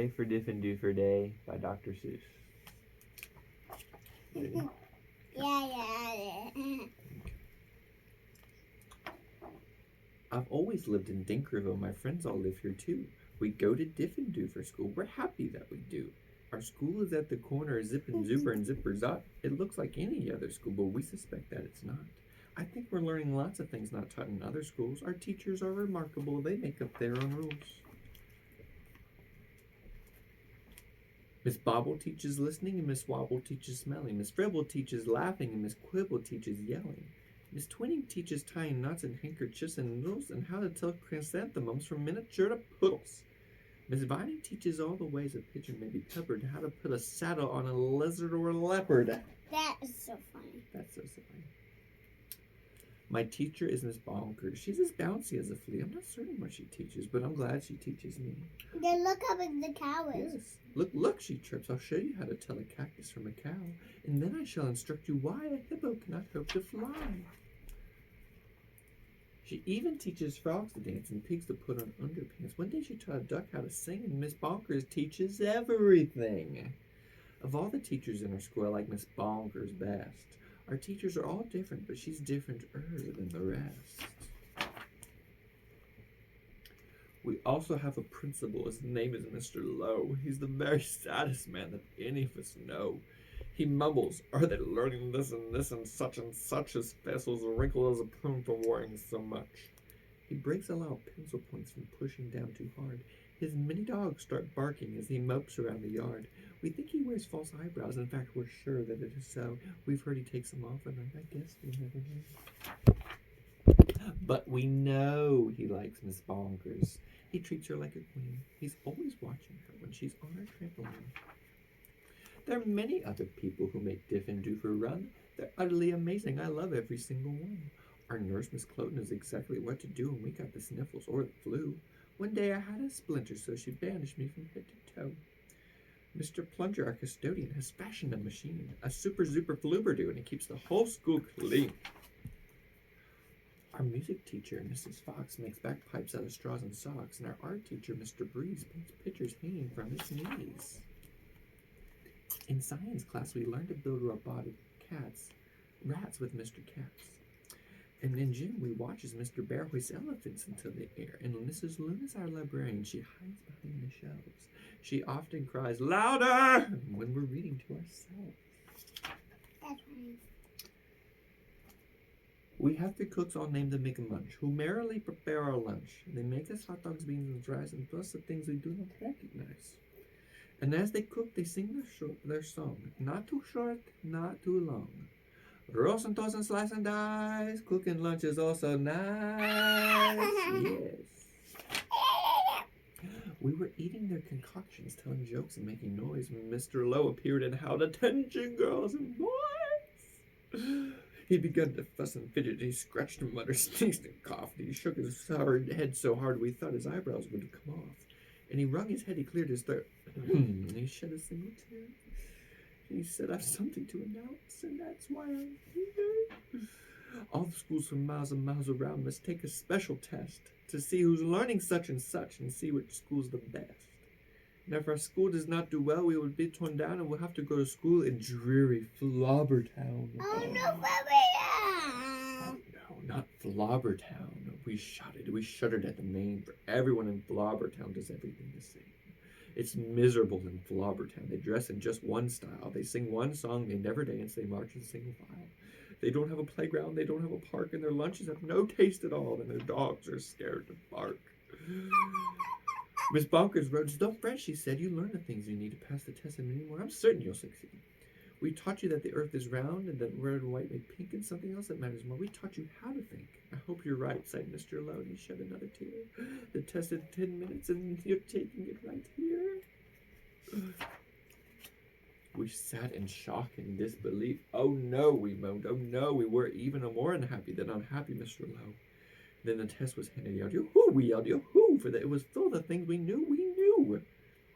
Hooray for Diffendoofer Day by Dr. Seuss. Ready? Yeah. I've always lived in Dinkerville. My friends all live here too. We go to Diffendoofer school. We're happy that we do. Our school is at the corner of Zip and Zooper and Zipper Zop. It looks like any other school, but we suspect that it's not. I think we're learning lots of things not taught in other schools. Our teachers are remarkable. They make up their own rules. Miss Bobble teaches listening, and Miss Wobble teaches smelling. Miss Fribble teaches laughing, and Miss Quibble teaches yelling. Miss Twinning teaches tying knots and handkerchiefs and noodles and how to tell chrysanthemums from miniature to poodles. Miss Viney teaches all the ways a pigeon may be peppered and how to put a saddle on a lizard or a leopard. That is so funny. That's so silly. My teacher is Miss Bonkers. She's as bouncy as a flea. I'm not certain what she teaches, but I'm glad she teaches me. Then look how big the cow is. Yes. Look, she chirps. I'll show you how to tell a cactus from a cow, and then I shall instruct you why a hippo cannot hope to fly. She even teaches frogs to dance and pigs to put on underpants. One day she taught a duck how to sing, and Miss Bonkers teaches everything. Of all the teachers in our school, I like Miss Bonkers best. Our teachers are all different, but she's different than the rest. We also have a principal. His name is Mr. Lowe. He's the very saddest man that any of us know. He mumbles, "Are they learning this and such as vessels wrinkled as a plume from worrying so much?" He breaks a lot of pencil points from pushing down too hard. His many dogs start barking as he mopes around the yard. We think he wears false eyebrows. In fact, we're sure that it is so. We've heard he takes them off, and I guess we never know. But we know he likes Miss Bonkers. He treats her like a queen. He's always watching her when she's on her trampoline. There are many other people who make Diffendoofer run. They're utterly amazing. I love every single one. Our nurse, Miss Cloten, knows exactly what to do when we got the sniffles or the flu. One day I had a splinter, so she bandaged me from head to toe. Mr. Plunger, our custodian, has fashioned a machine, a super-zuper fluberdoo, and it keeps the whole school clean. Our music teacher, Mrs. Fox, makes bagpipes out of straws and socks, and our art teacher, Mr. Breeze, paints pictures hanging from his knees. In science class, we learned to build robotic rats with Mr. Katz. And in gym, we watch as Mr. Bear hoists elephants into the air. And Mrs. Luna's our librarian. She hides behind the shelves. She often cries, "Louder!" when we're reading to ourselves. That's funny. We have the cooks all named the Make a Munch, who merrily prepare our lunch. They make us hot dogs, beans, and fries, and plus the things we do not recognize. And as they cook, they sing their song. Not too short, not too long. Roast and toast and slice and dice. Cooking lunch is also nice. Yes. We were eating their concoctions, telling jokes and making noise when Mr. Lowe appeared and howled, "Attention, girls and boys!" He began to fuss and fidget. He scratched and muttered, sneezed and coughed. He shook his head so hard we thought his eyebrows would come off. And he wrung his head. He cleared his throat. He shed a single tear. He said, "I've something to announce, and that's why I'm here. All the schools from miles and miles around must take a special test to see who's learning such and see which school's the best. And if our school does not do well, we will be torn down and we'll have to go to school in dreary Flobbertown." Oh no, Oh no, not Flobbertown. We shuddered at the name, for everyone in Flobbertown does everything the same. It's miserable in Flobbertown. They dress in just one style. They sing one song. They never dance. They march in single file. They don't have a playground. They don't have a park. And their lunches have no taste at all. And their dogs are scared to bark. Miss Bonkers wrote, "Don't fret," she said. "You learn the things you need to pass the test and many more. I'm certain you'll succeed. We taught you that the earth is round and that red and white make pink and something else that matters more. We taught you how to think." "I hope you're right," sighed Mr. Lowe, and he shed another tear. "The test is 10 minutes and you're taking it right here." We sat in shock and disbelief. "Oh no," we moaned. "Oh no." We were even more unhappy than unhappy, Mr. Lowe. Then the test was handed out. "Yoo-hoo!" we yelled. "Yoo-hoo!" For it was full of the things we knew.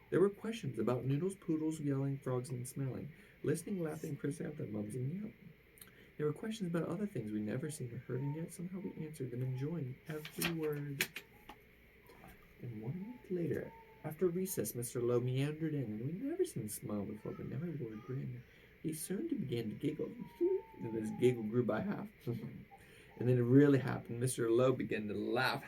There were questions about noodles, poodles, yelling, frogs, and smelling, listening, laughing, chrysanthemums, and yelling. There were questions about other things we never seen or heard, and yet somehow we answered them, enjoying every word. And 1 week later, After recess, Mr. Lowe meandered in, and we'd never seen him smile before, but now he wore a grin. He soon began to giggle, and his giggle grew by half. And then it really happened. Mr. Lowe began to laugh.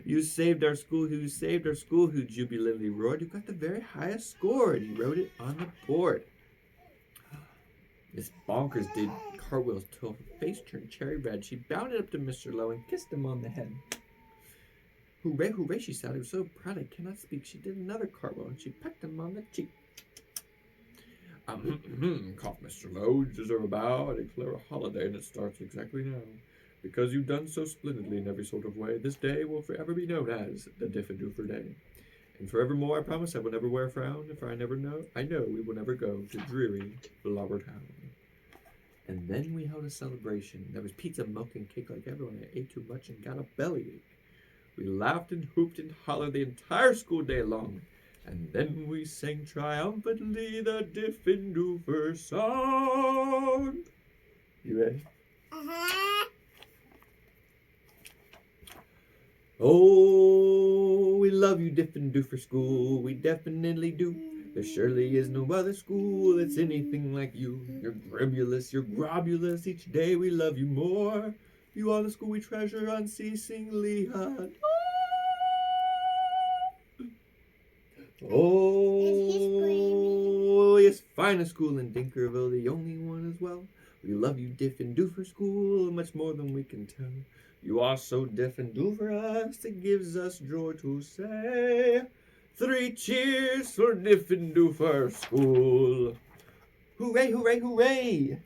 You saved our school, who saved our school, who jubilantly roared. You got the very highest score, and he wrote it on the board. Miss Bonkers did cartwheels till her face turned cherry red. She bounded up to Mr. Lowe and kissed him on the head. Hooray, hooray, she shouted. I was so proud I cannot speak. She did another cartwheel, and she pecked him on the cheek. Coughed Mr. Lowe. You deserve a bow. I declare a holiday, and it starts exactly now. Because you've done so splendidly in every sort of way, this day will forever be known as the Diffendoofer Day. And forevermore, I promise I will never wear a frown. If I know we will never go to dreary Blubbertown. And then we held a celebration. There was pizza, milk, and cake like everyone. I ate too much and got a bellyache. We laughed and hooped and hollered the entire school day long. And then we sang triumphantly the Diffendoofer song. You ready? Uh-huh. Oh, we love you, Diffendoofer School. We definitely do. There surely is no other school that's anything like you. You're gribulous, you're grobulous. Each day we love you more. You are the school we treasure unceasingly. Oh, yes, finest school in Dinkerville, the only one as well. We love you, Diffendoofer School, much more than we can tell. You are so Diffendooferous, it gives us joy to say. 3 cheers for Diffendoofer School. Hooray, hooray, hooray!